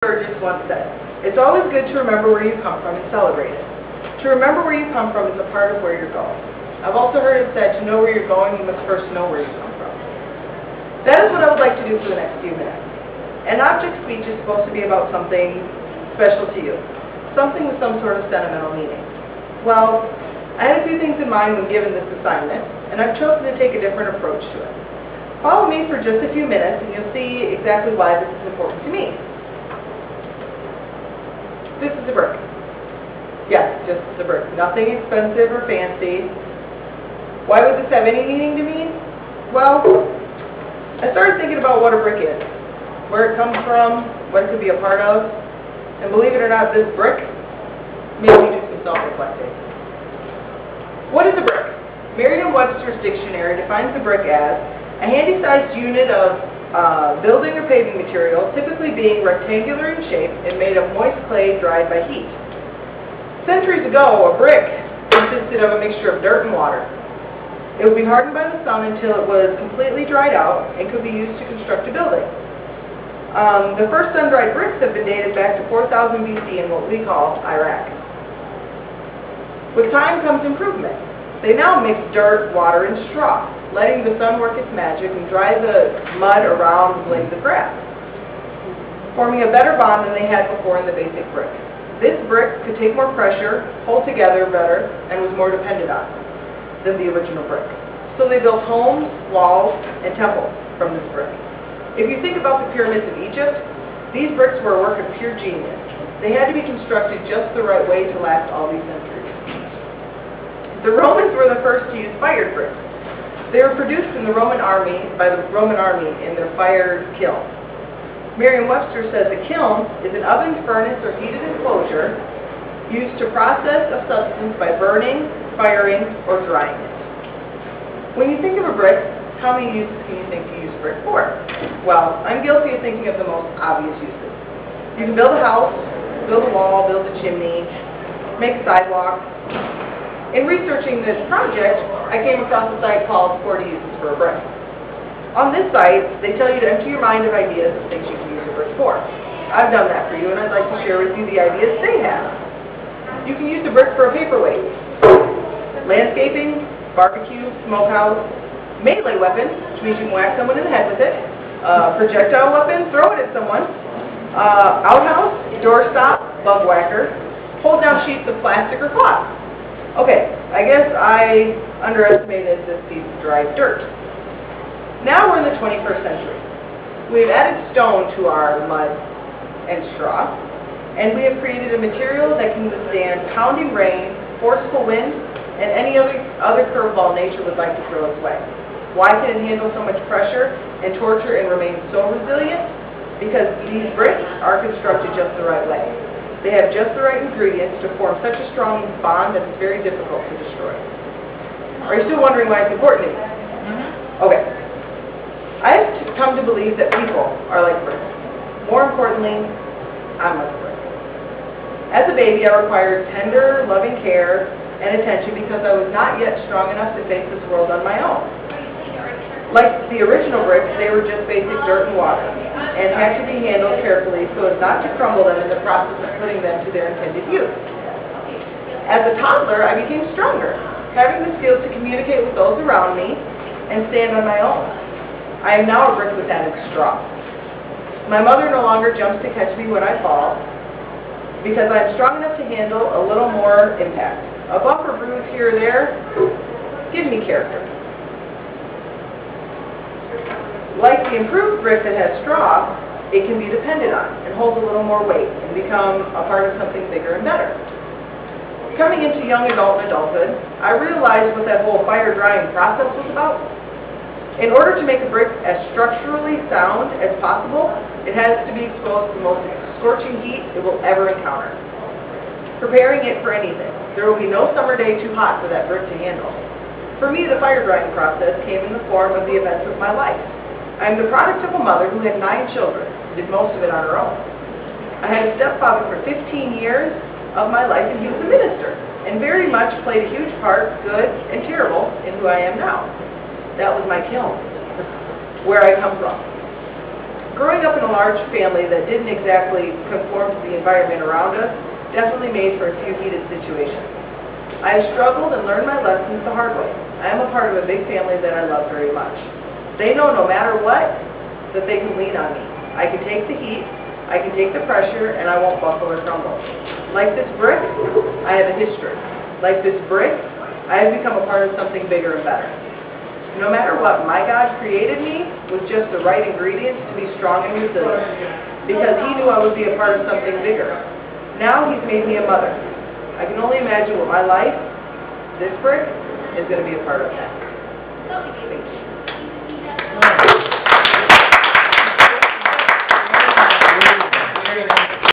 Burgess once said, "It's always good to remember where you come from and celebrate it. To remember where you come from is a part of where you're going." I've also heard it said, to know where you're going, you must first know where you come from. That is what I would like to do for the next few minutes. An object speech is supposed to be about something special to you, something with some sort of sentimental meaning. Well, I had a few things in mind when given this assignment, and I've chosen to take a different approach to it. Follow me for just a few minutes, and you'll see exactly why this is important to me. This is a brick. Yes, just a brick. Nothing expensive or fancy. Why would this have any meaning to me? Well, I started thinking about what a brick is, where it comes from, what it could be a part of, and believe it or not, this brick made me do some self-reflecting. What is a brick? Merriam-Webster's dictionary defines a brick as a handy-sized unit of building or paving material, typically being rectangular in shape and made of moist clay dried by heat. Centuries ago, a brick consisted of a mixture of dirt and water. It would be hardened by the sun until it was completely dried out and could be used to construct a building. The first sun-dried bricks have been dated back to 4000 BC in what we call Iraq. With time comes improvement. They now mix dirt, water, and straw, letting the sun work its magic and dry the mud around blades of grass, forming a better bond than they had before in the basic brick. This brick could take more pressure, hold together better, and was more dependent on than the original brick. So they built homes, walls, and temples from this brick. If you think about the pyramids of Egypt, these bricks were a work of pure genius. They had to be constructed just the right way to last all these centuries. The Romans were the first to use fired bricks. They were produced in the Roman army by the Roman army in their fired kilns. Merriam-Webster says a kiln is an oven, furnace, or heated enclosure used to process a substance by burning, firing, or drying it. When you think of a brick, how many uses can you think you use brick for? Well, I'm guilty of thinking of the most obvious uses. You can build a house, build a wall, build a chimney, make a sidewalk. In researching this project, I came across a site called 40 Uses for a Brick. On this site, they tell you to empty your mind of ideas of things you can use a brick for. I've done that for you, and I'd like to share with you the ideas they have. You can use a brick for a paperweight, landscaping, barbecue, smokehouse, melee weapon, which means you can whack someone in the head with it, projectile weapon, throw it at someone, outhouse, doorstop, bug whacker, hold down sheets of plastic or cloth. Okay, I guess I underestimated this piece of dried dirt. Now we're in the 21st century. We've added stone to our mud and straw, and we have created a material that can withstand pounding rain, forceful wind, and any other curveball nature would like to throw its way. Why can it handle so much pressure and torture and remain so resilient? Because these bricks are constructed just the right way. They have just the right ingredients to form such a strong bond that it's very difficult to destroy. Are you still wondering why it's important to me? Okay. I have come to believe that people are like bricks. More importantly, I'm like a brick. As a baby, I required tender, loving care and attention because I was not yet strong enough to face this world on my own. Like the original bricks, they were just basic dirt and water, and had to be handled carefully so as not to crumble them in the process of putting them to their intended use. As a toddler, I became stronger, having the skills to communicate with those around me and stand on my own. I am now a brick with added straw. My mother no longer jumps to catch me when I fall, because I am strong enough to handle a little more impact. A bump or bruise here or there gives me character. Like the improved brick that has straw, it can be depended on and holds a little more weight and become a part of something bigger and better. Coming into young adult and adulthood, I realized what that whole fire drying process was about. In order to make a brick as structurally sound as possible, it has to be exposed to the most scorching heat it will ever encounter. Preparing it for anything, there will be no summer day too hot for that brick to handle. For me, the fire drying process came in the form of the events of my life. I am the product of a mother who had 9 children, did most of it on her own. I had a stepfather for 15 years of my life, and he was a minister, and very much played a huge part, good and terrible, in who I am now. That was my kiln, where I come from. Growing up in a large family that didn't exactly conform to the environment around us definitely made for a few heated situations. I have struggled and learned my lessons the hard way. I am a part of a big family that I love very much. They know no matter what, that they can lean on me. I can take the heat, I can take the pressure, and I won't buckle or crumble. Like this brick, I have a history. Like this brick, I have become a part of something bigger and better. No matter what, my God created me with just the right ingredients to be strong and resilient, because He knew I would be a part of something bigger. Now He's made me a mother. I can only imagine what my life, this brick, is going to be a part of that. Thank you.